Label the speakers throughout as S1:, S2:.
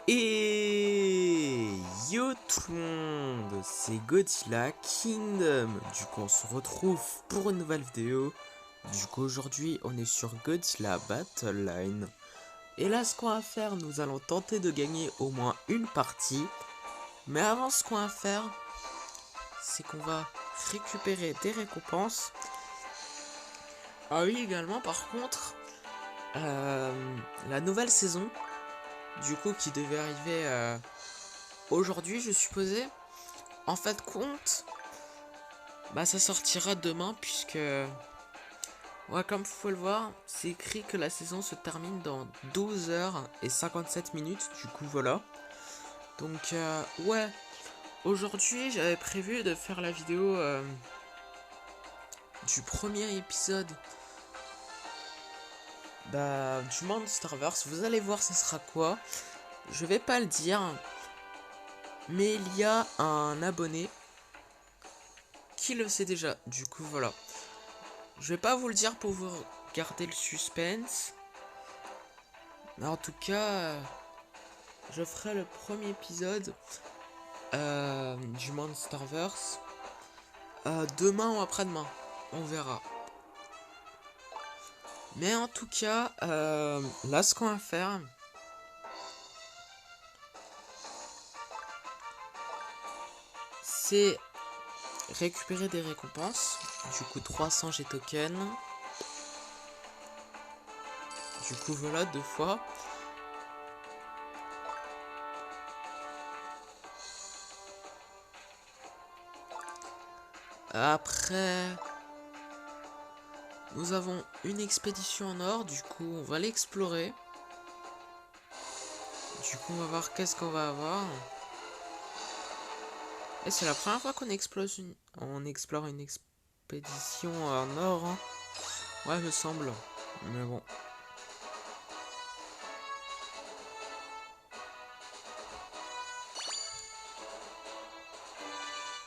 S1: Et yo tout le monde, c'est Godzilla Kingdom. Du coup on se retrouve pour une nouvelle vidéo. Du coup aujourd'hui on est sur Godzilla Battle Line. Et là ce qu'on va faire, nous allons tenter de gagner au moins une partie. Mais avant ce qu'on va faire, c'est qu'on va récupérer des récompenses. Ah oui également par contre, la nouvelle saison, du coup qui devait arriver aujourd'hui je supposais. En fait compte, bah ça sortira demain puisque, ouais, comme vous pouvez le voir, c'est écrit que la saison se termine dans 12h57 minutes, du coup voilà. Donc ouais, aujourd'hui j'avais prévu de faire la vidéo du premier épisode du Monsterverse. Vous allez voir ce sera quoi, je vais pas le dire, mais il y a un abonné qui le sait déjà, du coup voilà. Je vais pas vous le dire pour vous garder le suspense. Mais en tout cas, je ferai le premier épisode du Monsterverse demain ou après-demain. On verra. Mais en tout cas, là ce qu'on va faire, c'est récupérer des récompenses. Du coup 300 G tokens. Du coup voilà, 2 fois. Après, nous avons une expédition en or. Du coup on va l'explorer. Du coup on va voir qu'est-ce qu'on va avoir. Et c'est la première fois qu'on explore une expédition en or, hein. Ouais, me semble. Mais bon.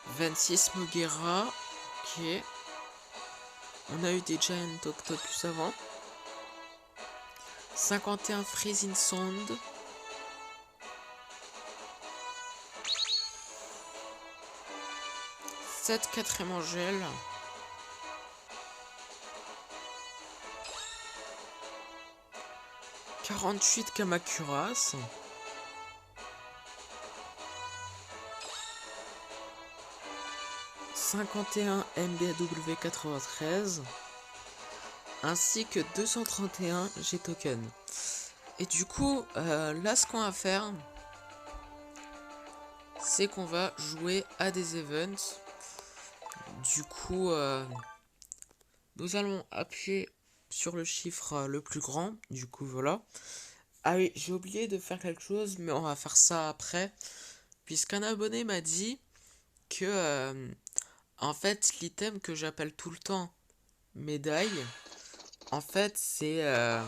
S1: « 26 Mogera. Ok. On a eu des Giant Octopus avant. 51 Freezing Sound. « 7 4ème Angel. 48 Kamakuras. 51 MBW 93. Ainsi que 231 G-Token. Et du coup, là ce qu'on va faire, c'est qu'on va jouer à des events. Du coup, nous allons appuyer sur le chiffre le plus grand. Du coup, voilà. Ah oui, j'ai oublié de faire quelque chose, mais on va faire ça après. Puisqu'un abonné m'a dit que, en fait, l'item que j'appelle tout le temps médaille, en fait, c'est un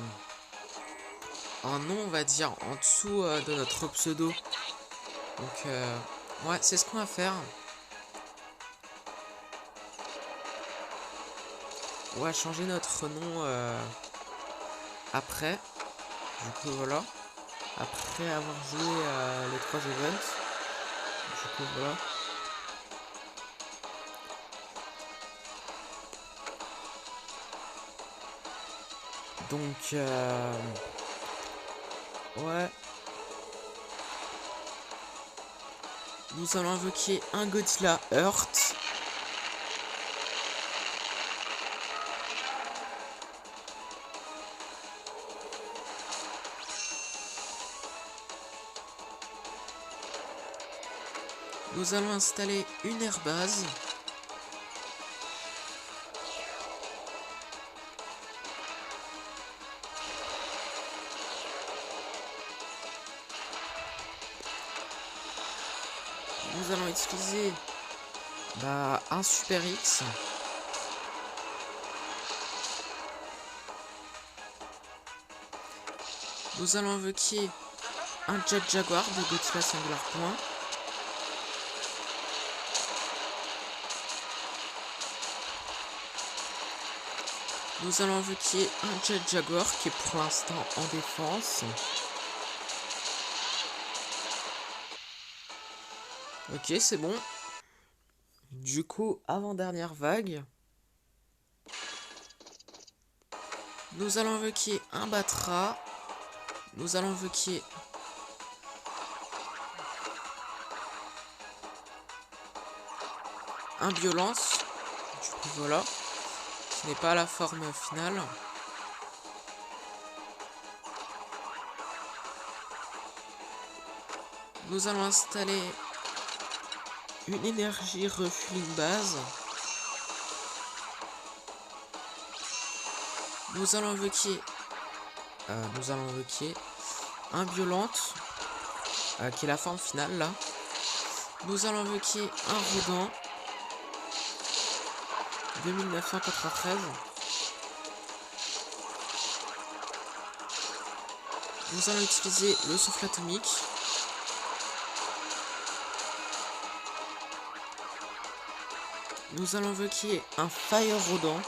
S1: nom, on va dire, en dessous de notre pseudo. Donc, ouais, c'est ce qu'on va faire. On va changer notre nom après. Du coup, voilà. Après avoir joué les 3 events. Du coup, voilà. Donc, ouais. Nous allons invoquer un Godzilla Earth. Nous allons installer une airbase. Nous allons utiliser un Super X. Nous allons invoquer un Jet Jaguar de Godzilla Singular Point. Nous allons invoquer un Jet Jaguar qui est pour l'instant en défense. Ok, c'est bon. Du coup, avant-dernière vague. Nous allons invoquer un Batra. Nous allons invoquer un Violence. Du coup, voilà. Qui n'est pas la forme finale. Nous allons installer une énergie refueling base. Nous allons invoquer un Violente, qui est la forme finale là. Nous allons invoquer un Rodin de 1993. Nous allons utiliser le souffle atomique. Nous allons invoquer un Fire Rodin.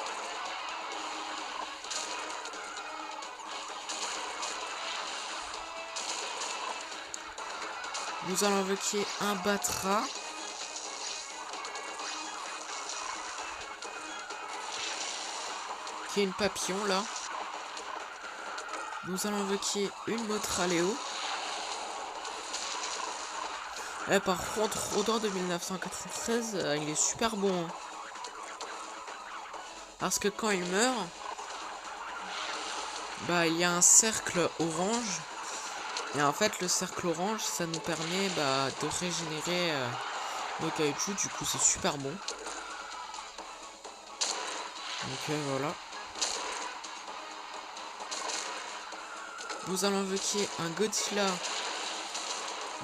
S1: Nous allons invoquer un Batra. Qui est une papillon là. Nous allons invoquer une Motra Léo. Par contre, Rodin de 1993, il est super bon. Hein. Parce que quand il meurt, bah il y a un cercle orange. Et en fait, le cercle orange, ça nous permet de régénérer nos caoutchoucs. Du coup, c'est super bon. Donc voilà. Nous allons invoquer un Godzilla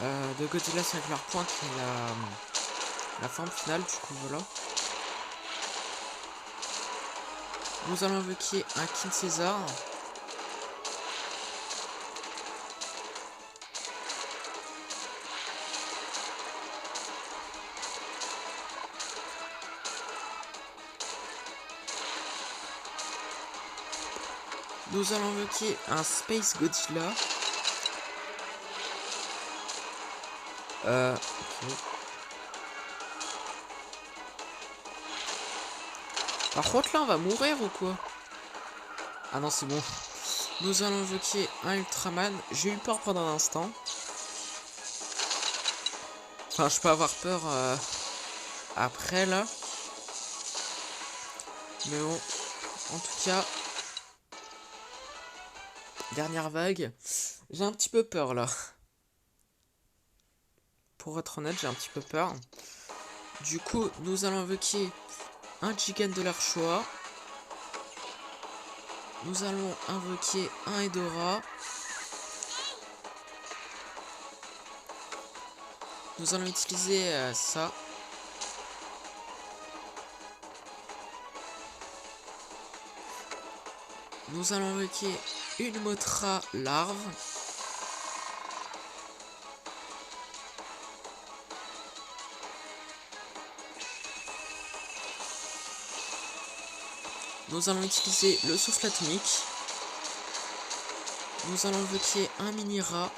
S1: de Godzilla Singular Point qui est la forme finale. Du coup, voilà. Nous allons invoquer un King Caesar. Nous allons invoquer un Space Godzilla. Okay. Par contre là on va mourir ou quoi? Ah non c'est bon. Nous allons invoquer un Ultraman. J'ai eu peur pendant un instant. Enfin je peux avoir peur après là. Mais bon. En tout cas. Dernière vague. J'ai un petit peu peur là. Pour être honnête j'ai un petit peu peur. Du coup nous allons invoquer un Gigant de leur choix. Nous allons invoquer un Hedorah. Nous allons utiliser ça. Nous allons invoquer une Motra larve. Nous allons utiliser le souffle atomique. Nous allons invoquer un Mini-Rat.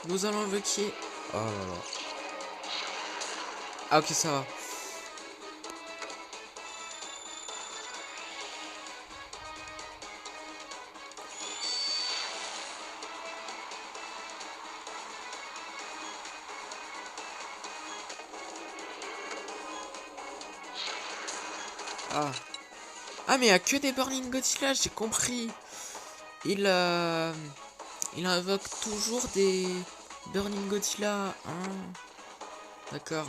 S1: Nous allons invoquer... Oh là là. Ah ok ça va. Ah. Ah mais il n'y a que des Burning Godzilla, j'ai compris. Il invoque toujours des Burning Godzilla. Hein. D'accord.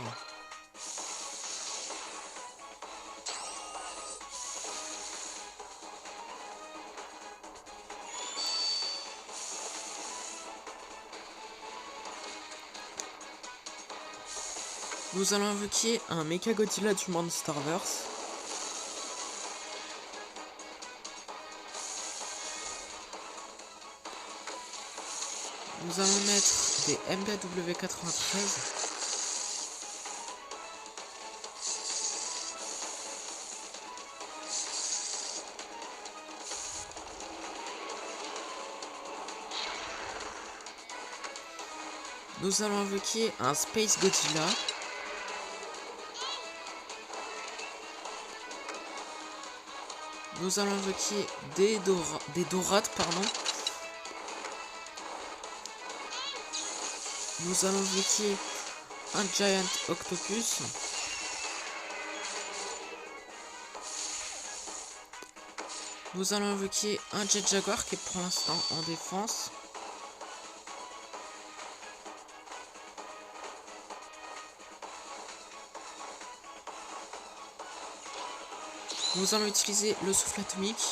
S1: Nous allons invoquer un Mecha Godzilla du Monsterverse. Nous allons mettre des MBW93. Nous allons invoquer un Space Godzilla. Nous allons invoquer des dorades, pardon. Nous allons invoquer un Giant Octopus. Nous allons invoquer un Jet Jaguar qui est pour l'instant en défense. Nous allons utiliser le souffle atomique.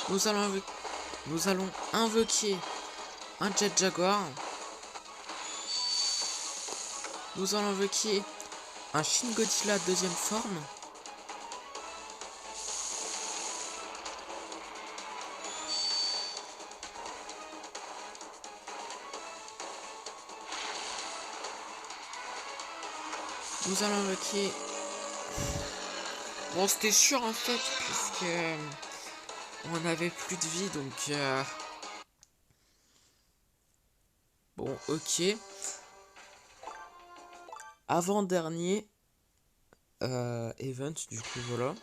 S1: Nous allons invoquer un Jet Jaguar. Nous allons invoquer un Shin Godzilla deuxième forme. Nous allons invoquer... Bon, c'était sûr en fait, puisque on avait plus de vie, donc... Bon, ok. Avant-dernier event, du coup, voilà.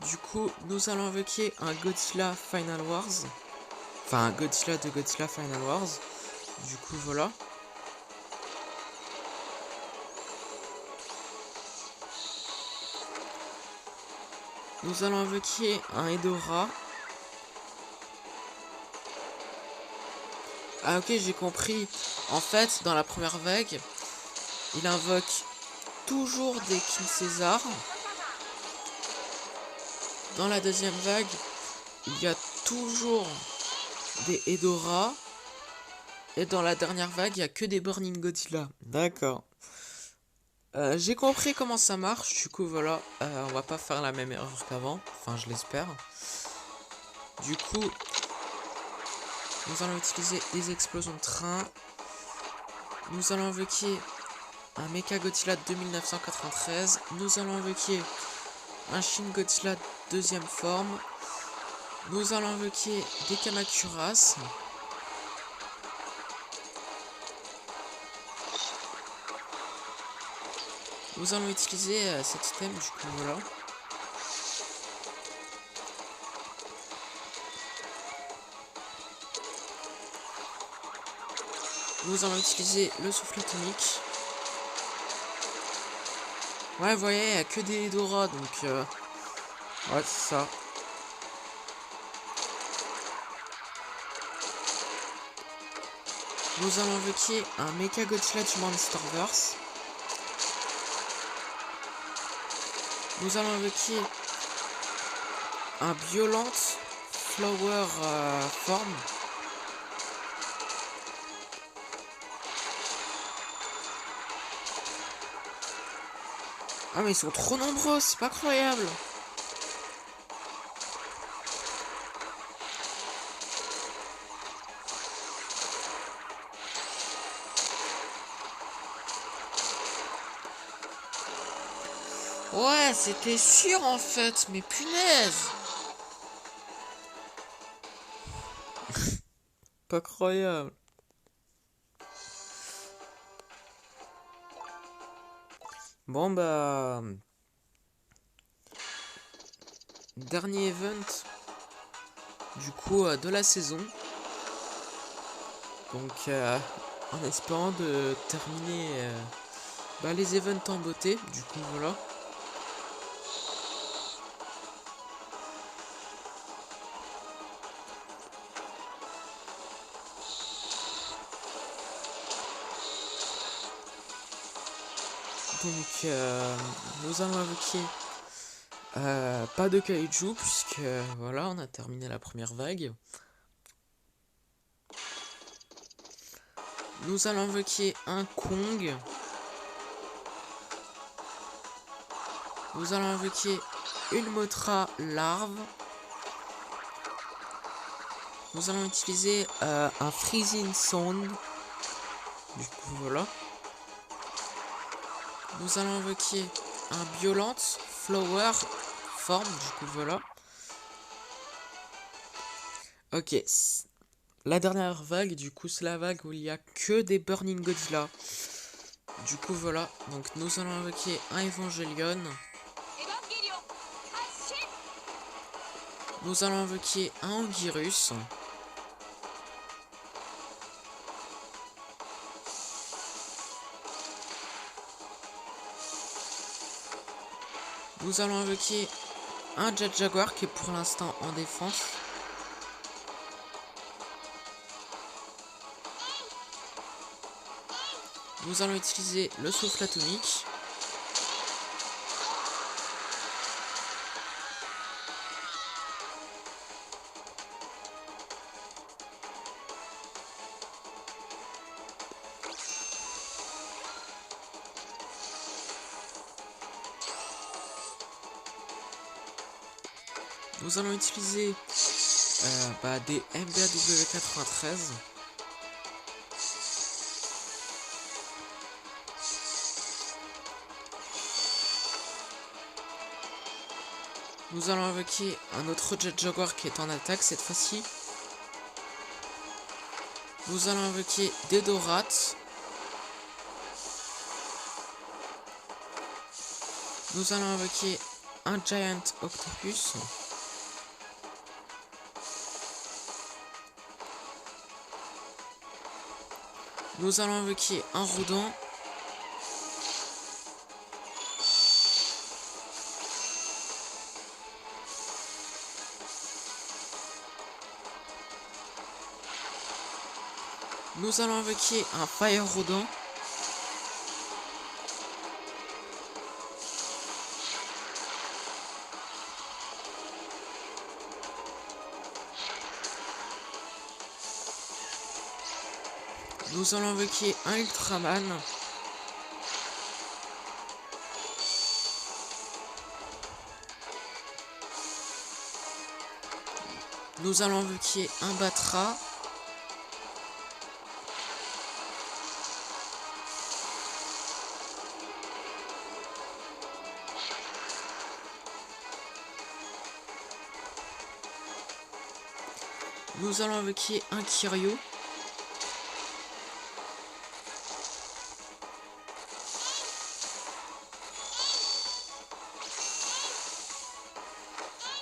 S1: Du coup, nous allons invoquer un Godzilla Final Wars. Enfin, un Godzilla de Godzilla Final Wars. Du coup, voilà. Nous allons invoquer un Hedorah. Ah ok, j'ai compris. En fait, dans la première vague, il invoque toujours des King César. Dans la deuxième vague, il y a toujours des Hedorah. Et dans la dernière vague, il n'y a que des Burning Godzilla. D'accord. J'ai compris comment ça marche. Du coup, voilà. On va pas faire la même erreur qu'avant. Enfin, je l'espère. Du coup, nous allons utiliser des explosions de train. Nous allons invoquer un Mecha Godzilla de 2993. Nous allons invoquer un Shin Godzilla deuxième forme. Nous allons invoquer des Kamacuras. Nous allons utiliser cet item, du coup, voilà. Nous allons utiliser le souffle atomique. Ouais, vous voyez, il n'y a que des Hedorah, donc... ouais, c'est ça. Nous allons invoquer un Mecha Godzilla du Monsterverse. Nous allons invoquer un Violent Flower Form. Ah mais ils sont trop nombreux, c'est pas croyable. Ouais, c'était sûr en fait, mais punaise. Pas croyable. Bon bah... Dernier event du coup de la saison. Donc en espérant de terminer les events en beauté. Du coup voilà. Donc nous allons invoquer pas de kaiju puisque voilà, on a terminé la première vague. Nous allons invoquer un Kong. Nous allons invoquer une Mothra larve. Nous allons utiliser un Freezing Sound. Du coup voilà. Nous allons invoquer un Violent Flower Form, du coup voilà. Ok, la dernière vague, du coup c'est la vague où il y a que des Burning Godzilla. Du coup voilà, donc nous allons invoquer un Evangelion. Nous allons invoquer un Anguirus. Nous allons invoquer un Jet Jaguar qui est pour l'instant en défense. Nous allons utiliser le souffle atomique. Nous allons utiliser des MBAW93. Nous allons invoquer un autre Jet Jaguar qui est en attaque cette fois-ci. Nous allons invoquer des Dorats. Nous allons invoquer un Giant Octopus. Nous allons invoquer un Rodent. Nous allons invoquer un Fire Rodent. Nous allons invoquer un Ultraman. Nous allons invoquer un Batra. Nous allons invoquer un Kiryu.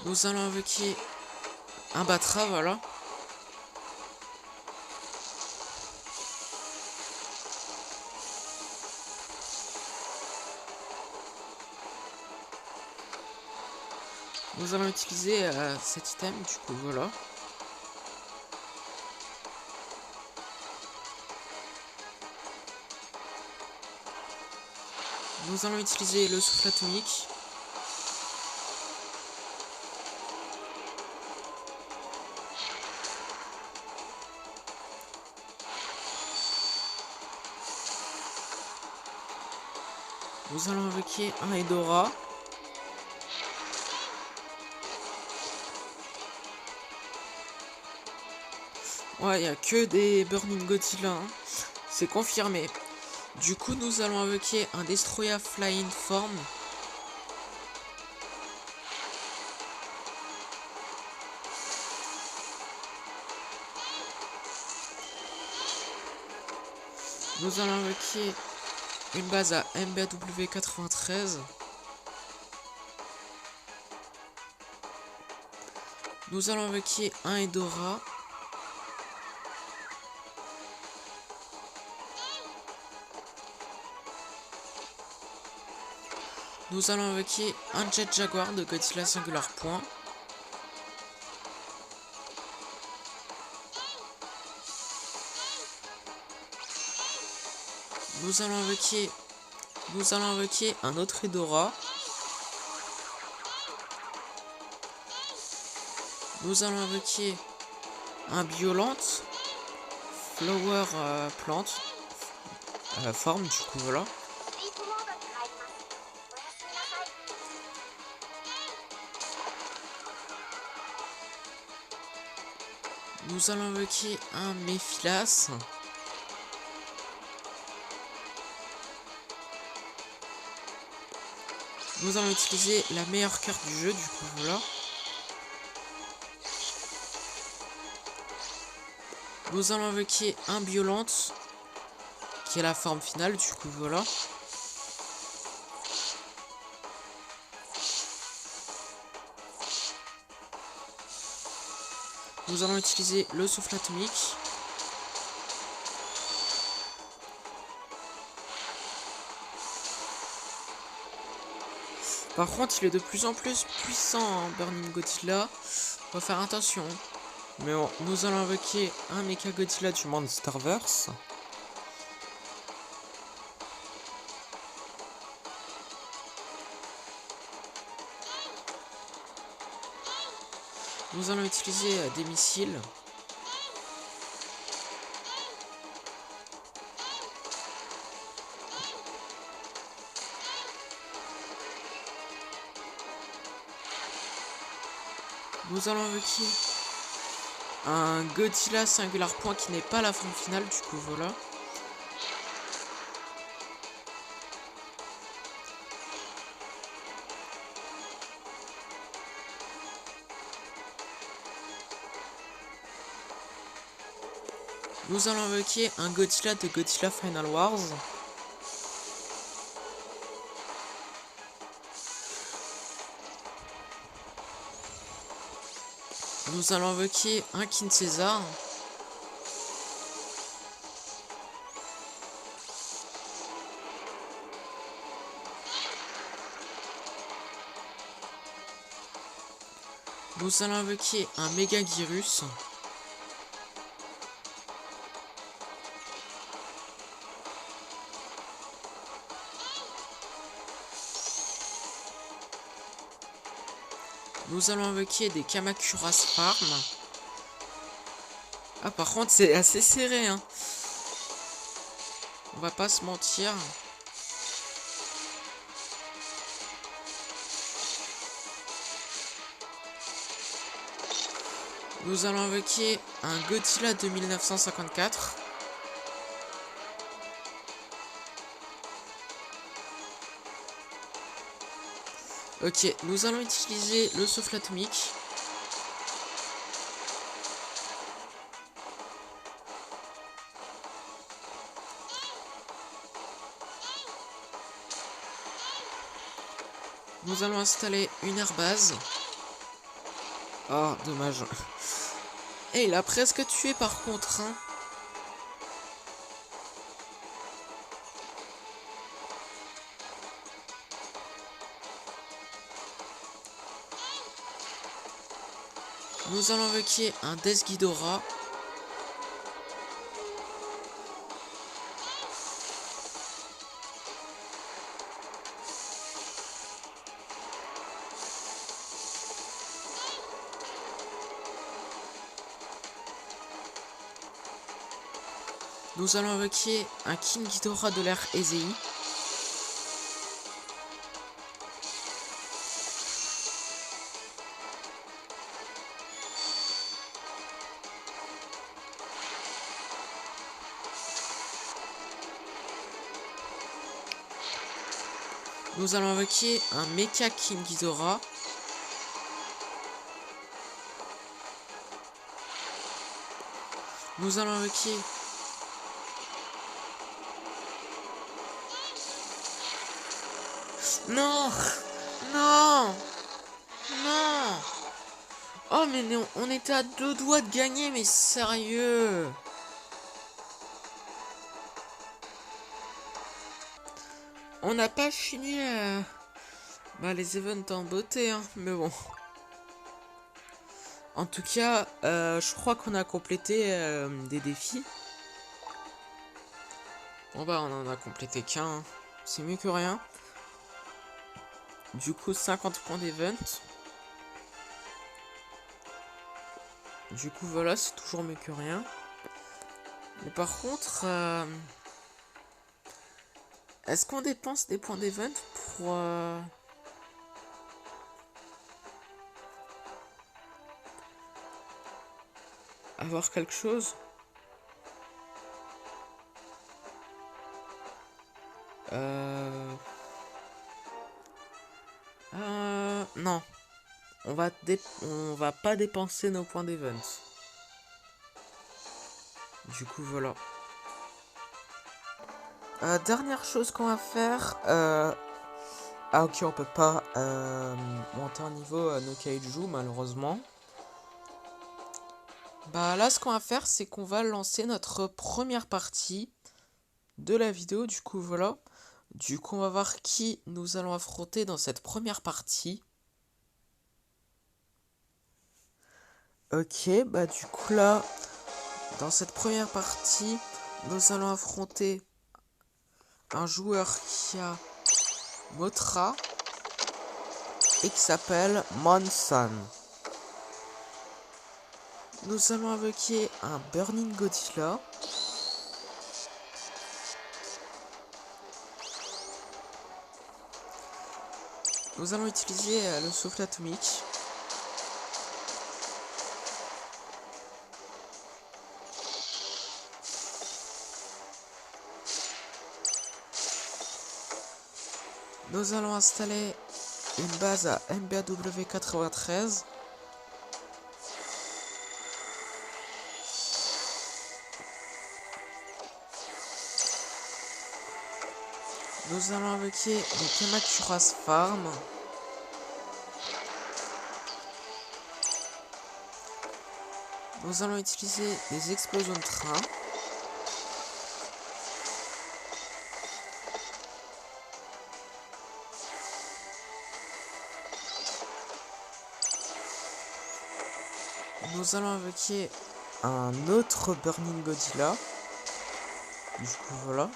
S1: Nous allons invoquer un Batra, voilà. Nous allons utiliser cet item, du coup, voilà. Nous allons utiliser le souffle atomique. Nous allons invoquer un Hedora. Ouais, il n'y a que des Burning Godzilla, hein. C'est confirmé. Du coup, nous allons invoquer un Destroya Flying Form. Nous allons invoquer une base à MBAW93. Nous allons invoquer un Hedora. Nous allons invoquer un Jet Jaguar de Godzilla Singular Point. Nous allons invoquer un autre Hedora. Nous allons invoquer un Violent Flower Plant forme, du coup voilà. Nous allons invoquer un Mephilas. Nous allons utiliser la meilleure carte du jeu, du coup, voilà. Nous allons invoquer un Biolante, qui est la forme finale, du coup, voilà. Nous allons utiliser le souffle atomique. Par contre, il est de plus en plus puissant, hein, Burning Godzilla. Faut faire attention. Mais bon, nous allons invoquer un Mecha Godzilla du Monsterverse. Nous allons utiliser des missiles. Nous allons invoquer un Godzilla Singular Point qui n'est pas la forme finale, du coup voilà. Nous allons invoquer un Godzilla de Godzilla Final Wars. Nous allons invoquer un King Caesar. Nous allons invoquer un Méga Gyrus. Nous allons invoquer des Kamacuras Farm. Ah, par contre, c'est assez serré, hein. On va pas se mentir. Nous allons invoquer un Godzilla de 1954. Ok, nous allons utiliser le souffle atomique. Nous allons installer une airbase. Oh, dommage. Et il a presque tué par contre, hein. Nous allons invoquer un Death Ghidorah. Nous allons invoquer un King Ghidorah de l'ère Ezei. Nous allons invoquer un Mecha King Ghidorah. Nous allons invoquer non, non, non. Oh mais non, on était à 2 doigts de gagner, mais sérieux. On n'a pas fini les events en beauté, hein, mais bon. En tout cas, je crois qu'on a complété des défis. Bon bah on en a complété qu'un, hein. C'est mieux que rien. Du coup 50 points d'event. Du coup voilà, c'est toujours mieux que rien. Mais par contre, est-ce qu'on dépense des points d'event pour avoir quelque chose? Non. On va pas dépenser nos points d'event. Du coup, voilà. Dernière chose qu'on va faire. Ah, ok, on peut pas monter en niveau no kaiju, malheureusement. Bah là, ce qu'on va faire, c'est qu'on va lancer notre première partie de la vidéo. Du coup, voilà. Du coup, on va voir qui nous allons affronter dans cette première partie. Ok, bah du coup là, dans cette première partie, nous allons affronter un joueur qui a Mothra et qui s'appelle Monson. Nous allons invoquer un Burning Godzilla. Nous allons utiliser le souffle atomique. Nous allons installer une base à MBAW 93. Nous allons invoquer les Kamacuras Farm. Nous allons utiliser des explosions de train. Nous allons invoquer un autre Burning Godzilla. Du coup, voilà.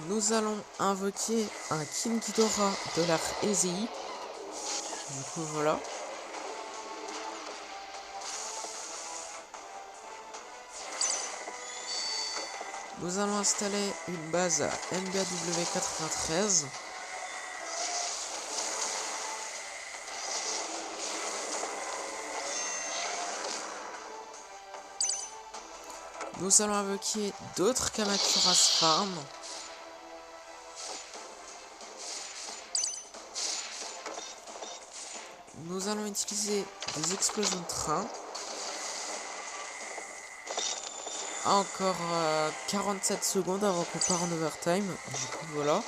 S1: Nous allons invoquer un King Ghidorah de l'art Ezei. Du coup, voilà. Nous allons installer une base à MBAW 93. Nous allons invoquer d'autres Kamacuras Farm. Nous allons utiliser des explosions de train. Encore 47 secondes avant qu'on part en overtime. Du coup, voilà.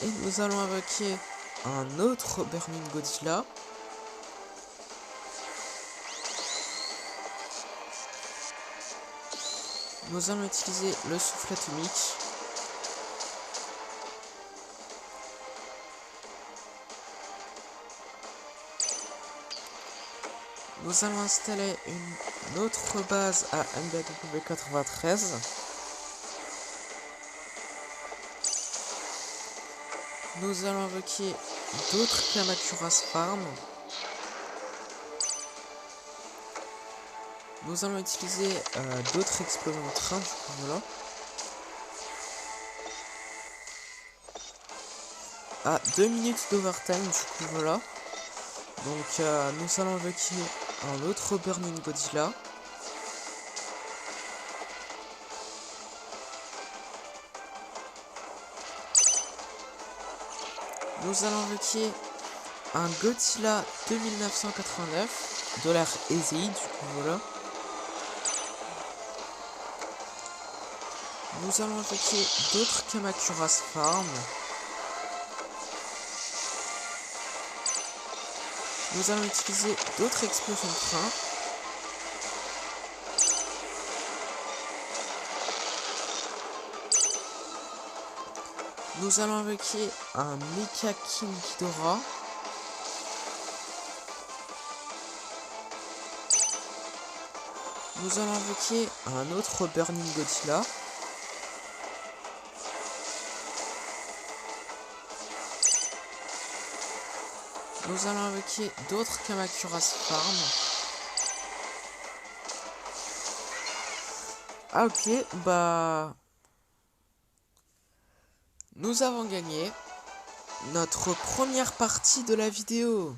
S1: Et nous allons invoquer un autre Burning Godzilla. Nous allons utiliser le souffle atomique. Nous allons installer une autre base à MBW 93. Nous allons invoquer d'autres Kamacuras Farm. Nous allons utiliser d'autres explosions de train, du coup voilà. À 2 minutes d'overtime, du coup voilà. Donc nous allons invoquer un autre Burning Godzilla. Nous allons invoquer un Godzilla 2989 de l'ère Ezei, du coup voilà. Nous allons invoquer d'autres Kamacuras Farm. Nous allons utiliser d'autres explosions de train. Nous allons invoquer un Mecha King Ghidorah. Nous allons invoquer un autre Burning Godzilla. Nous allons invoquer d'autres Kamacuras Farm. Ah ok, bah... Nous avons gagné notre première partie de la vidéo.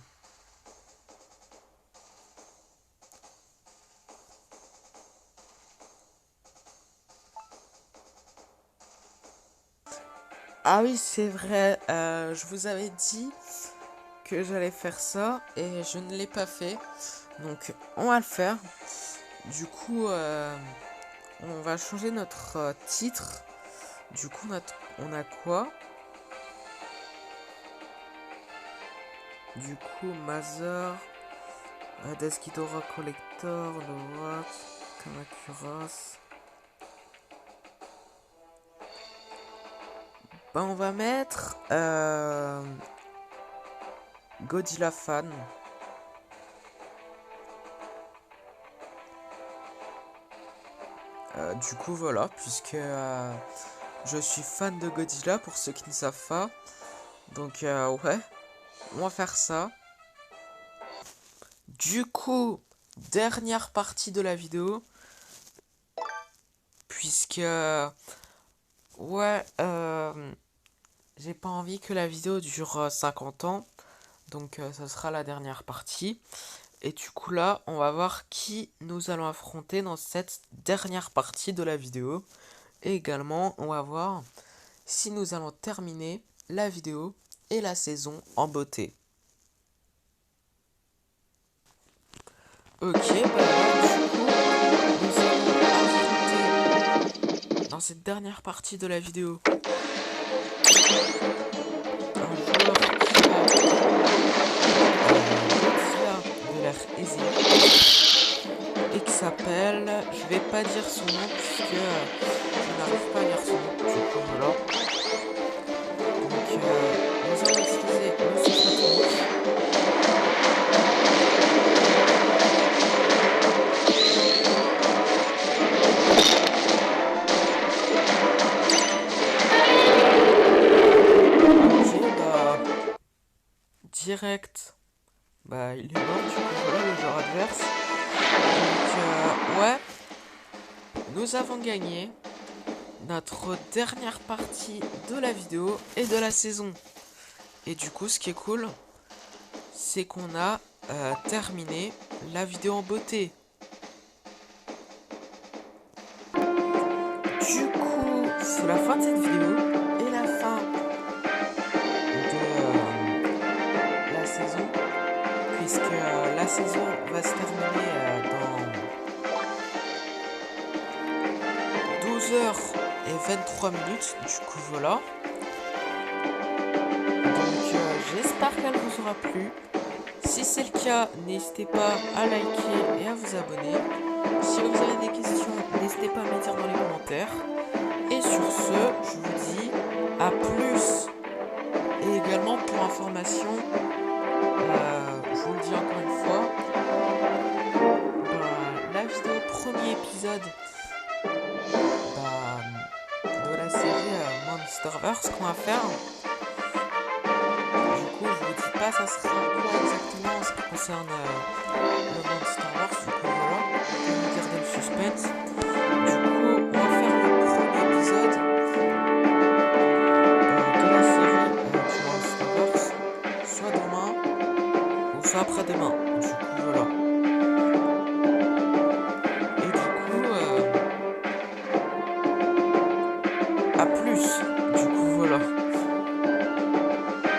S1: Ah oui, c'est vrai, je vous avais dit que j'allais faire ça et je ne l'ai pas fait. Donc on va le faire. Du coup, on va changer notre titre. Du coup, on a quoi? Du coup, Mazar, Deskidora Collector, Lowat, Kamakuras. On va mettre Godzilla Fan. Du coup, voilà, puisque je suis fan de Godzilla pour ceux qui ne savent pas. Donc, ouais, on va faire ça. Du coup, dernière partie de la vidéo. Puisque, ouais, j'ai pas envie que la vidéo dure 50 ans. Donc, ce sera la dernière partie. Et du coup, là, on va voir qui nous allons affronter dans cette dernière partie de la vidéo. Et également, on va voir si nous allons terminer la vidéo et la saison en beauté. Ok, bah là, du coup, nous allons affronter dans cette dernière partie de la vidéo un joueur qui a de l'air aisé et qui s'appelle, je vais pas dire son nom puisque je n'arrive pas à lire son nom, du coup voilà. Donc nous allons utiliser le secret. Direct, bah il est mort, du coup voilà le joueur adverse. Donc ouais, nous avons gagné notre dernière partie de la vidéo et de la saison. Et du coup ce qui est cool, c'est qu'on a terminé la vidéo en beauté. Du coup c'est la fin de cette vidéo et la fin de la saison, puisque la saison va se terminer dans 12h23. Du coup voilà. Donc j'espère qu'elle vous aura plu. Si c'est le cas, n'hésitez pas à liker et à vous abonner. Si vous avez des questions, n'hésitez pas à me les dire dans les commentaires. Et sur ce, je vous dis à plus. Et également pour information, je vous le dis encore une fois, la vidéo premier épisode de la série Monsterverse qu'on va faire. Du coup, je vous dis pas ça sera quoi exactement en ce qui concerne le Monsterverse. Du coup, voilà, on va garder le suspense. Du coup, on va faire le premier épisode de la série du Monsterverse, soit demain ou soit après-demain. Du coup, voilà. Et du coup, à plus.